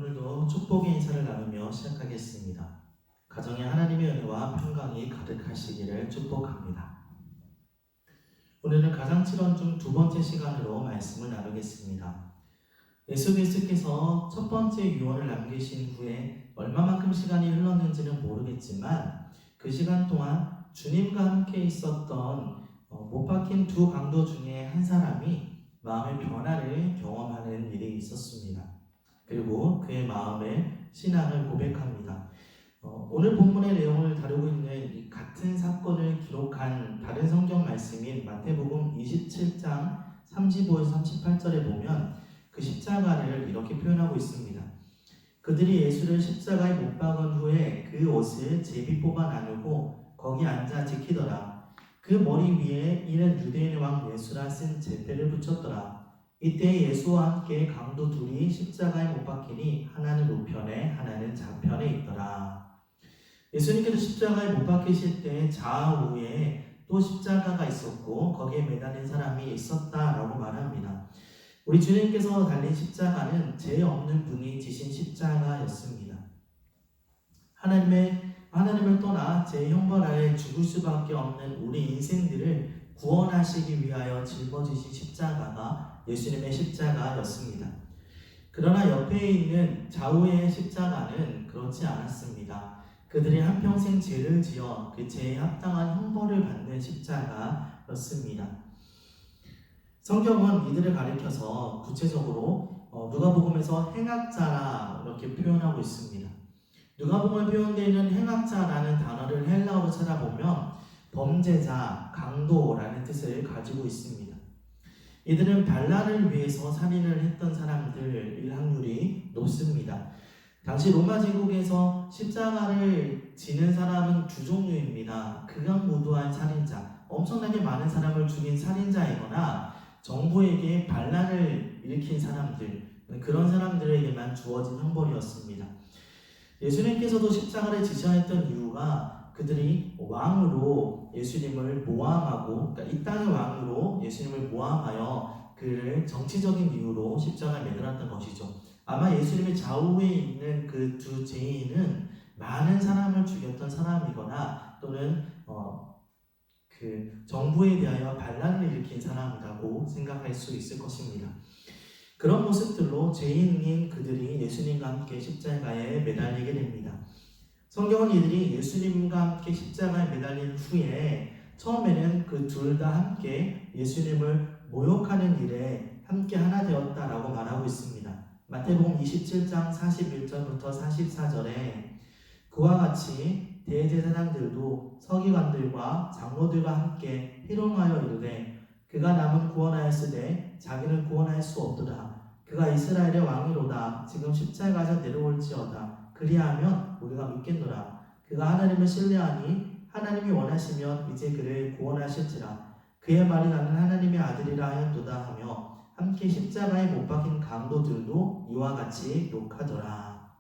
오늘도 축복의 인사를 나누며 시작하겠습니다. 가정에 하나님의 은혜와 평강이 가득하시기를 축복합니다. 오늘은 가상칠언 중 두 번째 시간으로 말씀을 나누겠습니다. 예수 그리스도께서 첫 번째 유언을 남기신 후에 얼마만큼 시간이 흘렀는지는 모르겠지만 그 시간 동안 주님과 함께 있었던 못 박힌 두 강도 중에 한 사람이 마음의 변화를 경험하는 일이 있었습니다. 그리고 그의 마음의 신앙을 고백합니다. 오늘 본문의 내용을 다루고 있는 이 같은 사건을 기록한 다른 성경 말씀인 마태복음 27장 35에서 38절에 보면 그 십자가를 이렇게 표현하고 있습니다. 그들이 예수를 십자가에 못 박은 후에 그 옷을 제비 뽑아 나누고 거기 앉아 지키더라. 그 머리 위에 이는 유대인의 왕 예수라 쓴 제패를 붙였더라. 이때 예수와 함께 강도 둘이 십자가에 못 박히니 하나는 우편에 하나는 좌편에 있더라. 예수님께서 십자가에 못 박히실 때 좌우에 또 십자가가 있었고 거기에 매달린 사람이 있었다라고 말합니다. 우리 주님께서 달린 십자가는 죄 없는 분이 지신 십자가였습니다. 하나님을 떠나 제 형벌 아래 죽을 수밖에 없는 우리 인생들을 구원하시기 위하여 짊어지신 십자가가 예수님의 십자가였습니다. 그러나 옆에 있는 좌우의 십자가는 그렇지 않았습니다. 그들이 한평생 죄를 지어 그 죄에 합당한 형벌을 받는 십자가였습니다. 성경은 이들을 가리켜서 구체적으로 누가복음에서 행악자라 이렇게 표현하고 있습니다. 누가복음에 표현되어 있는 행악자라는 단어를 헬라어로 찾아보면 범죄자, 강도라는 뜻을 가지고 있습니다. 이들은 반란을 위해서 살인을 했던 사람들일 확률이 높습니다. 당시 로마 제국에서 십자가를 지는 사람은 두 종류입니다. 극악무도한 살인자, 엄청나게 많은 사람을 죽인 살인자이거나 정부에게 반란을 일으킨 사람들, 그런 사람들에게만 주어진 형벌이었습니다. 예수님께서도 십자가를 지셔했던 이유가 그들이 왕으로 예수님을 모함하고, 그러니까 이 땅의 왕으로 예수님을 모함하여 그를 정치적인 이유로 십자가에 매달았던 것이죠. 아마 예수님의 좌우에 있는 그 두 죄인은 많은 사람을 죽였던 사람이거나 또는 그 정부에 대하여 반란을 일으킨 사람이라고 생각할 수 있을 것입니다. 그런 모습들로 죄인인 그들이 예수님과 함께 십자가에 매달리게 됩니다. 성경은 이들이 예수님과 함께 십자가에 매달린 후에 처음에는 그 둘 다 함께 예수님을 모욕하는 일에 함께 하나 되었다라고 말하고 있습니다. 마태복음 27장 41절부터 44절에 그와 같이 대제사장들도 서기관들과 장로들과 함께 희롱하여 이르되 그가 남은 구원하였으되 자기는 구원할 수 없도다. 그가 이스라엘의 왕이로다. 지금 십자가에서 내려올지어다. 그리하면 우리가 믿겠노라. 그가 하나님을 신뢰하니 하나님이 원하시면 이제 그를 구원하실지라. 그의 말이 나는 하나님의 아들이라 하였도다 하며 함께 십자가에 못 박힌 강도들도 이와 같이 욕하더라.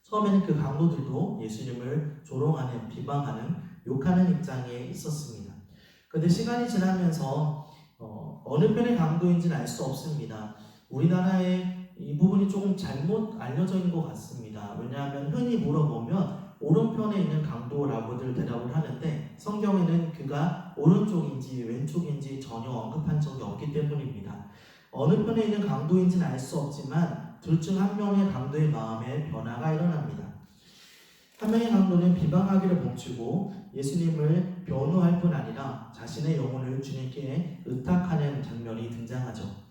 처음에는 그 강도들도 예수님을 조롱하는, 비방하는, 욕하는 입장에 있었습니다. 그런데 시간이 지나면서 어느 편의 강도인지는 알 수 없습니다. 우리나라에 이 부분이 조금 잘못 알려져 있는 것 같습니다. 왜냐하면 흔히 물어보면 오른편에 있는 강도라고들 대답을 하는데 성경에는 그가 오른쪽인지 왼쪽인지 전혀 언급한 적이 없기 때문입니다. 어느 편에 있는 강도인지는 알 수 없지만 둘 중 한 명의 강도의 마음에 변화가 일어납니다. 한 명의 강도는 비방하기를 멈추고 예수님을 변호할 뿐 아니라 자신의 영혼을 주님께 의탁하는 장면이 등장하죠.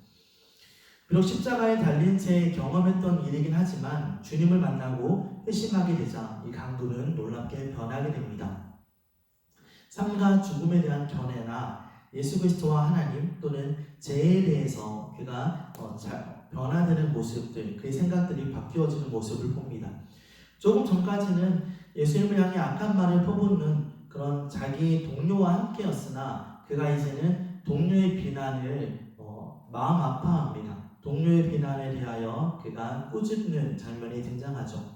비록 십자가에 달린 채 경험했던 일이긴 하지만 주님을 만나고 회심하게 되자 이 강도는 놀랍게 변하게 됩니다. 삶과 죽음에 대한 견해나 예수 그리스도와 하나님 또는 죄에 대해서 그가 변화되는 모습들, 그의 생각들이 바뀌어지는 모습을 봅니다. 조금 전까지는 예수님을 향해 악한 말을 퍼붓는 그런 자기 동료와 함께였으나 그가 이제는 동료의 비난을 마음 아파합니다. 동료의 비난에 대하여 그가 꾸짖는 장면이 등장하죠.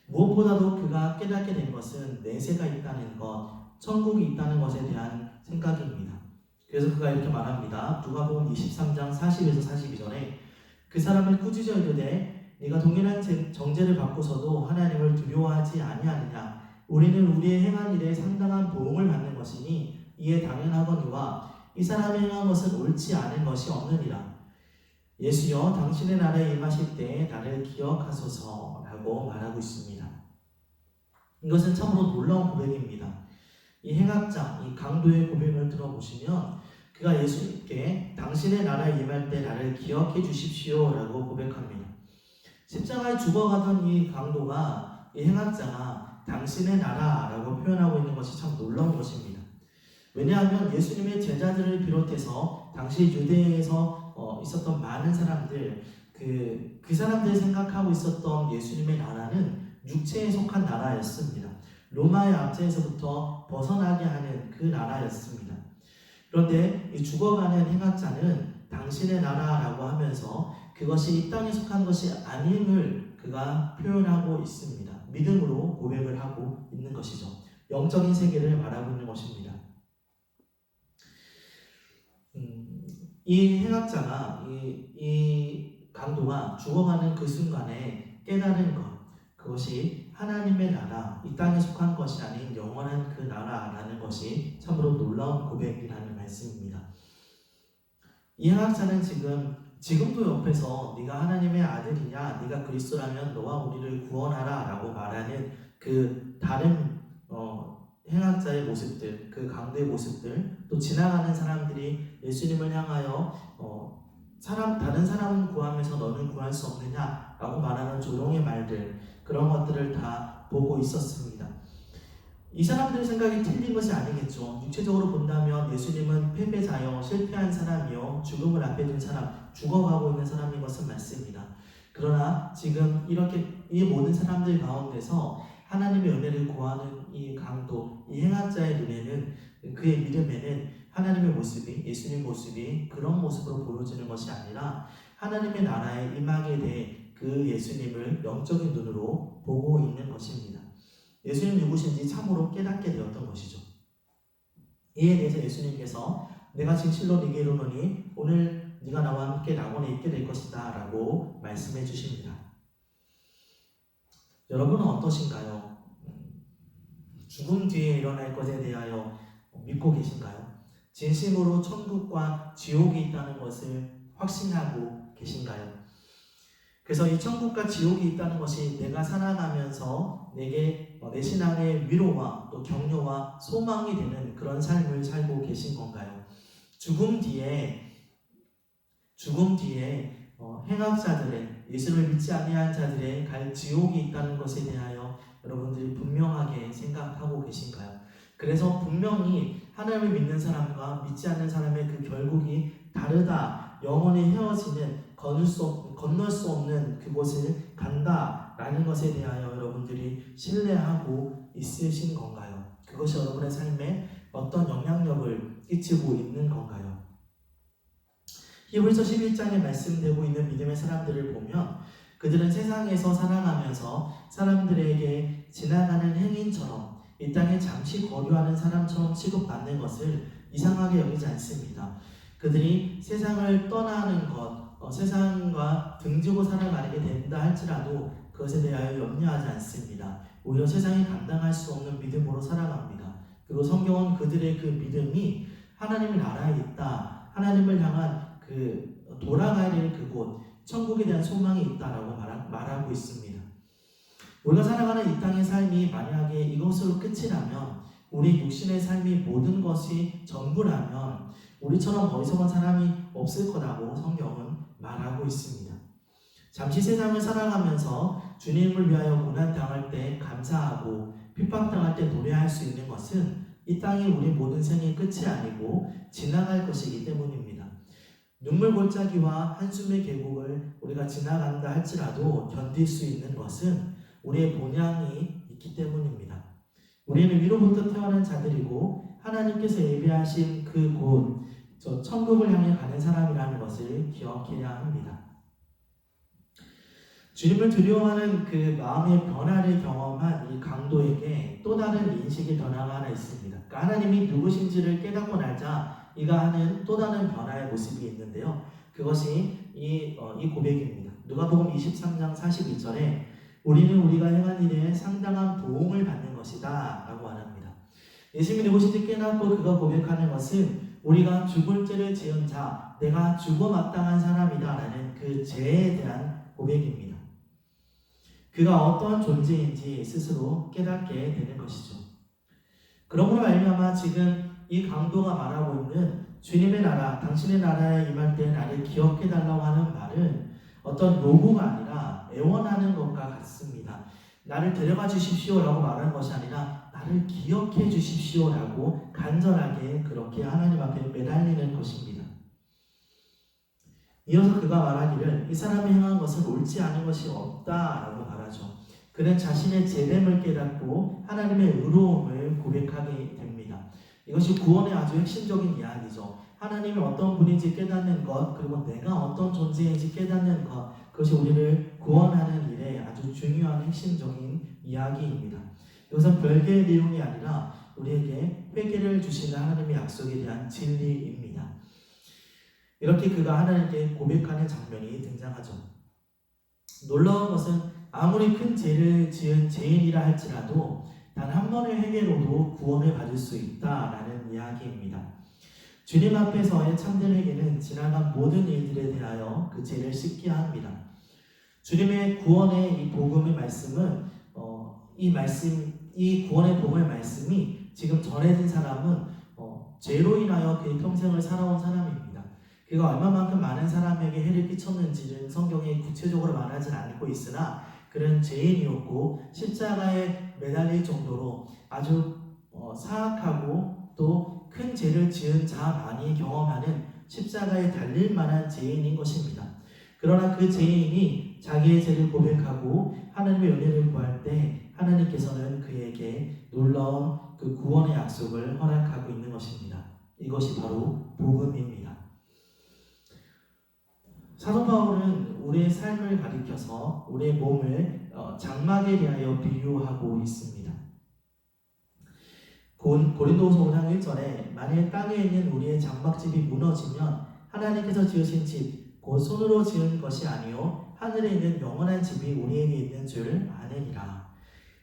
무엇보다도 그가 깨닫게 된 것은 내세가 있다는 것, 천국이 있다는 것에 대한 생각입니다. 그래서 그가 이렇게 말합니다. 누가복음 23장 40에서 42절에 그 사람을 꾸짖어 이르되 네가 동일한 정죄를 받고서도 하나님을 두려워하지 아니하느냐? 우리는 우리의 행한 일에 상당한 보응을 받는 것이니 이에 당연하거니와 이 사람이 행한 것은 옳지 않은 것이 없느니라. 예수여 당신의 나라에 임하실 때에 나를 기억하소서라고 말하고 있습니다. 이것은 참으로 놀라운 고백입니다. 이 행악자, 이 강도의 고백을 들어보시면 그가 예수님께 당신의 나라에 임할 때 나를 기억해 주십시오라고 고백합니다. 십자가에 죽어가던 이 강도가, 이 행악자가 당신의 나라라고 표현하고 있는 것이 참 놀라운 것입니다. 왜냐하면 예수님의 제자들을 비롯해서 당시 유대에서 있었던 많은 사람들, 그 사람들이 생각하고 있었던 예수님의 나라는 육체에 속한 나라였습니다. 로마의 압제에서부터 벗어나게 하는 그 나라였습니다. 그런데 이 죽어가는 행악자는 당신의 나라라고 하면서 그것이 이 땅에 속한 것이 아님을 그가 표현하고 있습니다. 믿음으로 고백을 하고 있는 것이죠. 영적인 세계를 말하고 있는 것입니다. 이 행악자가, 이 강도가 죽어가는 그 순간에 깨달은 것, 그것이 하나님의 나라, 이 땅에 속한 것이 아닌 영원한 그 나라라는 것이 참으로 놀라운 고백이라는 말씀입니다. 이 행악자는 지금도 옆에서 네가 하나님의 아들이냐, 네가 그리스도라면 너와 우리를 구원하라 라고 말하는 그 다른 행악자의 모습들, 그 강도의 모습들, 또 지나가는 사람들이 예수님을 향하여 다른 사람은 구하면서 너는 구할 수 없느냐 라고 말하는 조롱의 말들, 그런 것들을 다 보고 있었습니다. 이 사람들의 생각이 틀린 것이 아니겠죠. 육체적으로 본다면 예수님은 패배자요, 실패한 사람이요, 죽음을 앞에 둔 사람, 죽어가고 있는 사람인 것은 맞습니다. 그러나 지금 이렇게 이 모든 사람들 가운데서 하나님의 은혜를 구하는 이 강도, 이 행악자의 눈에는, 그의 믿음에는 하나님의 모습이, 예수님 모습이 그런 모습으로 보여지는 것이 아니라 하나님의 나라에 임하게 될 그 예수님을 영적인 눈으로 보고 있는 것입니다. 예수님 누구신지 참으로 깨닫게 되었던 것이죠. 이에 대해서 예수님께서 내가 진실로 네게 이르노니 오늘 네가 나와 함께 낙원에 있게 될 것이다 라고 말씀해 주십니다. 여러분은 어떠신가요? 죽음 뒤에 일어날 것에 대하여 믿고 계신가요? 진심으로 천국과 지옥이 있다는 것을 확신하고 계신가요? 그래서 이 천국과 지옥이 있다는 것이 내가 살아가면서 내게 내 신앙의 위로와 또 격려와 소망이 되는 그런 삶을 살고 계신 건가요? 죽음 뒤에 행악자들의, 예수를 믿지 아니한 자들의 갈 지옥이 있다는 것에 대하여 여러분들이 분명하게 생각하고 계신가요? 그래서 분명히 하나님을 믿는 사람과 믿지 않는 사람의 그 결국이 다르다, 영원히 헤어지는, 건널 수 없는 그곳을 간다라는 것에 대하여 여러분들이 신뢰하고 있으신 건가요? 그것이 여러분의 삶에 어떤 영향력을 끼치고 있는 건가요? 히브리서 11장에 말씀되고 있는 믿음의 사람들을 보면 그들은 세상에서 살아가면서 사람들에게 지나가는 행인처럼, 이 땅에 잠시 거류하는 사람처럼 취급받는 것을 이상하게 여기지 않습니다. 그들이 세상을 떠나는 것, 세상과 등지고 살아가게 된다 할지라도 그것에 대하여 염려하지 않습니다. 오히려 세상이 감당할 수 없는 믿음으로 살아갑니다. 그리고 성경은 그들의 그 믿음이 하나님의 나라에 있다, 하나님을 향한 그 돌아가야 될 그곳, 천국에 대한 소망이 있다라고 말하고 있습니다. 우리가 살아가는 이 땅의 삶이 만약에 이것으로 끝이라면, 우리 육신의 삶이 모든 것이 전부라면 우리처럼 어리석은 사람이 없을 거라고 성경은 말하고 있습니다. 잠시 세상을 살아가면서 주님을 위하여 고난당할 때 감사하고 핍박당할 때 노래할 수 있는 것은 이 땅이 우리 모든 생의 끝이 아니고 지나갈 것이기 때문입니다. 눈물 골짜기와 한숨의 계곡을 우리가 지나간다 할지라도 견딜 수 있는 것은 우리의 본향이 있기 때문입니다. 우리는 위로부터 태어난 자들이고 하나님께서 예비하신 그곳, 저 천국을 향해 가는 사람이라는 것을 기억해야 합니다. 주님을 두려워하는 그 마음의 변화를 경험한 이 강도에게 또 다른 인식의 변화가 하나 있습니다. 그러니까 하나님이 누구신지를 깨닫고 나자 이가 하는 또 다른 변화의 모습이 있는데요. 그것이 이 고백입니다. 누가복음 23장 42절에 우리는 우리가 행한 일에 상당한 보응을 받는 것이다 라고 말합니다. 예수님이 누구신지 깨닫고 그가 고백하는 것은 우리가 죽을 죄를 지은 자, 내가 죽어 마땅한 사람이다 라는 그 죄에 대한 고백입니다. 그가 어떠한 존재인지 스스로 깨닫게 되는 것이죠. 그러므로 말미암아 지금 이 강도가 말하고 있는 주님의 나라, 당신의 나라에 임할 때 나를 기억해달라고 하는 말은 어떤 요구가 아니라 애원하는 것과 같습니다. 나를 데려가 주십시오라고 말하는 것이 아니라 나를 기억해 주십시오라고 간절하게 그렇게 하나님 앞에 매달리는 것입니다. 이어서 그가 말하기를 이 사람이 행한 것은 옳지 않은 것이 없다라고 말하죠. 그는 자신의 죄됨을 깨닫고 하나님의 의로움을 고백하게 됩니다. 이것이 구원의 아주 핵심적인 이야기죠. 하나님이 어떤 분인지 깨닫는 것, 그리고 내가 어떤 존재인지 깨닫는 것, 그것이 우리를 구원하는 일에 아주 중요한 핵심적인 이야기입니다. 이것은 별개의 내용이 아니라 우리에게 회개를 주시는 하나님의 약속에 대한 진리입니다. 이렇게 그가 하나님께 고백하는 장면이 등장하죠. 놀라운 것은 아무리 큰 죄를 지은 죄인이라 할지라도 단 한 번의 회개로도 구원을 받을 수 있다라는 이야기입니다. 주님 앞에서의 참된 회개는 지나간 모든 일들에 대하여 그 죄를 씻게 합니다. 주님의 구원의 이 복음의 말씀은 이 구원의 복음의 말씀이 지금 전해진 사람은 죄로 인하여 그의 평생을 살아온 사람입니다. 그가 얼마만큼 많은 사람에게 해를 끼쳤는지는 성경에 구체적으로 말하지 않고 있으나 그는 죄인이었고 십자가에 매달릴 정도로 아주 사악하고 또 큰 죄를 지은 자만이 경험하는 십자가에 달릴 만한 죄인인 것입니다. 그러나 그 죄인이 자기의 죄를 고백하고 하나님의 은혜를 구할 때 하나님께서는 그에게 놀라운 그 구원의 약속을 허락하고 있는 것입니다. 이것이 바로 복음입니다. 사도 바울은 우리의 삶을 가리켜서 우리의 몸을 장막에 대하여 비유하고 있습니다. 고린도후서 5장 1절에 만일 땅에 있는 우리의 장막집이 무너지면 하나님께서 지으신 집, 곧 손으로 지은 것이 아니요 하늘에 있는 영원한 집이 우리에게 있는 줄 아느니라.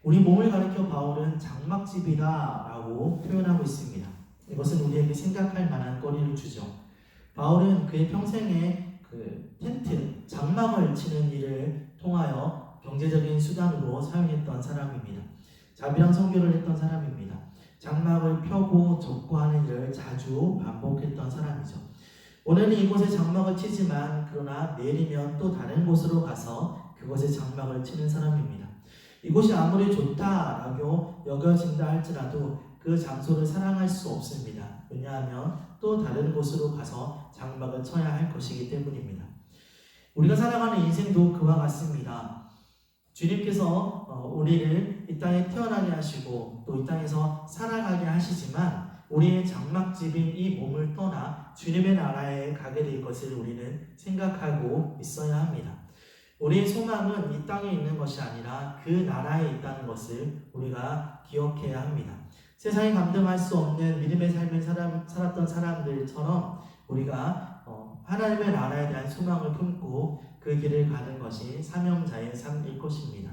우리 몸을 가리켜 바울은 장막집이다 라고 표현하고 있습니다. 이것은 우리에게 생각할 만한 거리를 주죠. 바울은 그의 평생에 텐트, 장막을 치는 일을 통하여 경제적인 수단으로 사용했던 사람입니다. 자비랑 선교를 했던 사람입니다. 장막을 펴고 접고 하는 일을 자주 반복했던 사람이죠. 오늘은 이곳에 장막을 치지만 그러나 내일이면 또 다른 곳으로 가서 그곳에 장막을 치는 사람입니다. 이곳이 아무리 좋다라고 여겨진다 할지라도 그 장소를 사랑할 수 없습니다. 왜냐하면 또 다른 곳으로 가서 장막을 쳐야 할 것이기 때문입니다. 우리가 살아가는 인생도 그와 같습니다. 주님께서 우리를 이 땅에 태어나게 하시고 또 이 땅에서 살아가게 하시지만 우리의 장막집인 이 몸을 떠나 주님의 나라에 가게 될 것을 우리는 생각하고 있어야 합니다. 우리의 소망은 이 땅에 있는 것이 아니라 그 나라에 있다는 것을 우리가 기억해야 합니다. 세상에 감당할 수 없는 믿음의 삶을 살았던 사람들처럼 우리가 하나님의 나라에 대한 소망을 품고 그 길을 가는 것이 사명자의 삶일 것입니다.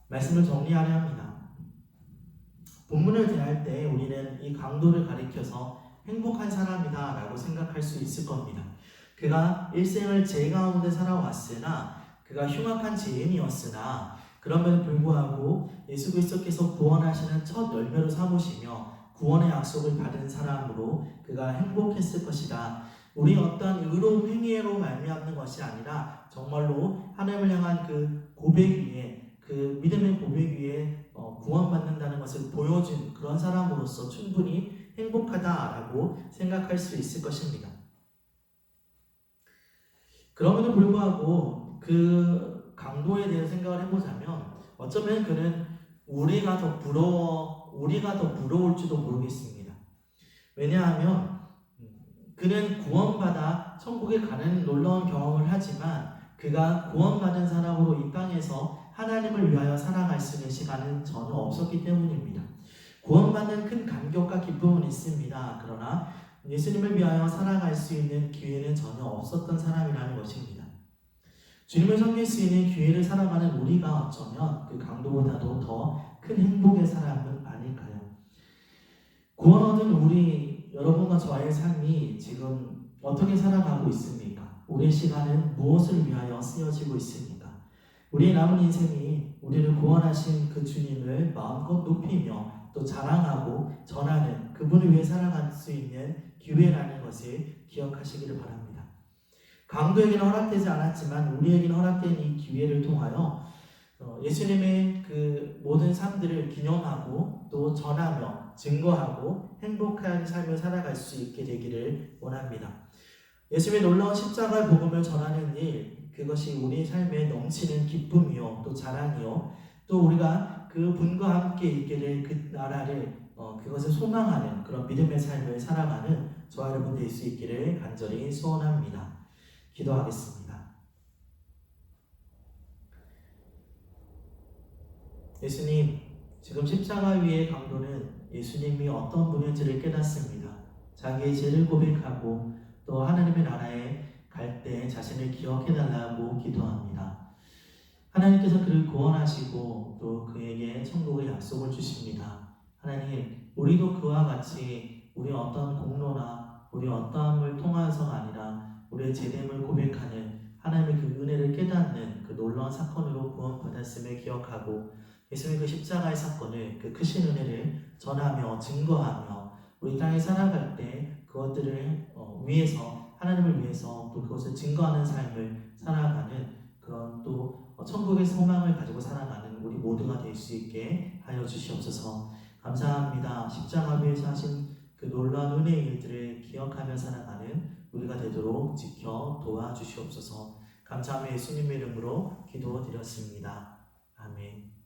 말씀을 정리하려 합니다. 본문을 대할 때 우리는 이 강도를 가리켜서 행복한 사람이다 라고 생각할 수 있을 겁니다. 그가 일생을 죄 가운데 살아왔으나 그가 흉악한 죄인이었으나 그럼에도 불구하고 예수 그리스도께서 구원하시는 첫 열매로 삼으시며 구원의 약속을 받은 사람으로 그가 행복했을 것이다. 우리 어떤 의로운 행위로 말미암는 것이 아니라 정말로 하나님을 향한 그 고백 위에 그 믿음의 고백 위에 구원받는다는 것을 보여준 그런 사람으로서 충분히 행복하다라고 생각할 수 있을 것입니다. 그럼에도 불구하고 그 강도에 대해 생각을 해보자면 어쩌면 그는 우리가 더 부러울지도 모르겠습니다. 왜냐하면 그는 구원받아 천국에 가는 놀라운 경험을 하지만 그가 구원받은 사람으로 이 땅에서 하나님을 위하여 살아갈 수 있는 시간은 전혀 없었기 때문입니다. 구원받는 큰 감격과 기쁨은 있습니다. 그러나 예수님을 위하여 살아갈 수 있는 기회는 전혀 없었던 사람이라는 것입니다. 주님을 섬길 수 있는 기회를 살아가는 우리가 어쩌면 그 강도보다도 더 큰 행복의 사람은 아닐까요? 구원 얻은 우리 여러분과 저의 삶이 지금 어떻게 살아가고 있습니까? 우리의 시간은 무엇을 위하여 쓰여지고 있습니까? 우리의 남은 인생이 우리를 구원하신 그 주님을 마음껏 높이며 또 자랑하고 전하는 그분을 위해 살아갈 수 있는 기회라는 것을 기억하시기를 바랍니다. 강도에게는 허락되지 않았지만 우리에게는 허락된 이 기회를 통하여 예수님의 그 모든 삶들을 기념하고 또 전하며 증거하고 행복한 삶을 살아갈 수 있게 되기를 원합니다. 예수님의 놀라운 십자가의 복음을 전하는 일, 그것이 우리 삶에 넘치는 기쁨이요 또 자랑이요 또 우리가 그 분과 함께 있게 될 그 나라를 그것을 소망하는 그런 믿음의 삶을 살아가는 저와 여러분 될 수 있기를 간절히 소원합니다. 기도하겠습니다. 예수님, 지금 십자가 위의 강도는 예수님이 어떤 분인지를 깨닫습니다. 자기의 죄를 고백하고 또 하나님의 나라에 갈 때 자신을 기억해달라고 기도합니다. 하나님께서 그를 구원하시고 또 그에게 천국의 약속을 주십니다. 하나님, 우리도 그와 같이 우리 어떤 공로나 우리 어떠함을 통해서가 아니라 우리의 죄됨을 고백하는 하나님의 그 은혜를 깨닫는 그 놀라운 사건으로 구원받았음을 기억하고 예수님의 그 십자가의 사건을 그 크신 은혜를 전하며 증거하며 우리 땅에 살아갈 때 그것들을 위해서 하나님을 위해서 또 그것을 증거하는 삶을 살아가는 그런 또 천국의 소망을 가지고 살아가는 우리 모두가 될 수 있게 하여 주시옵소서. 감사합니다. 십자가 위에서 하신 그 놀라운 은혜의 일들을 기억하며 살아가는 우리가 되도록 지켜 도와주시옵소서. 감사하며 예수님의 이름으로 기도드렸습니다. 아멘.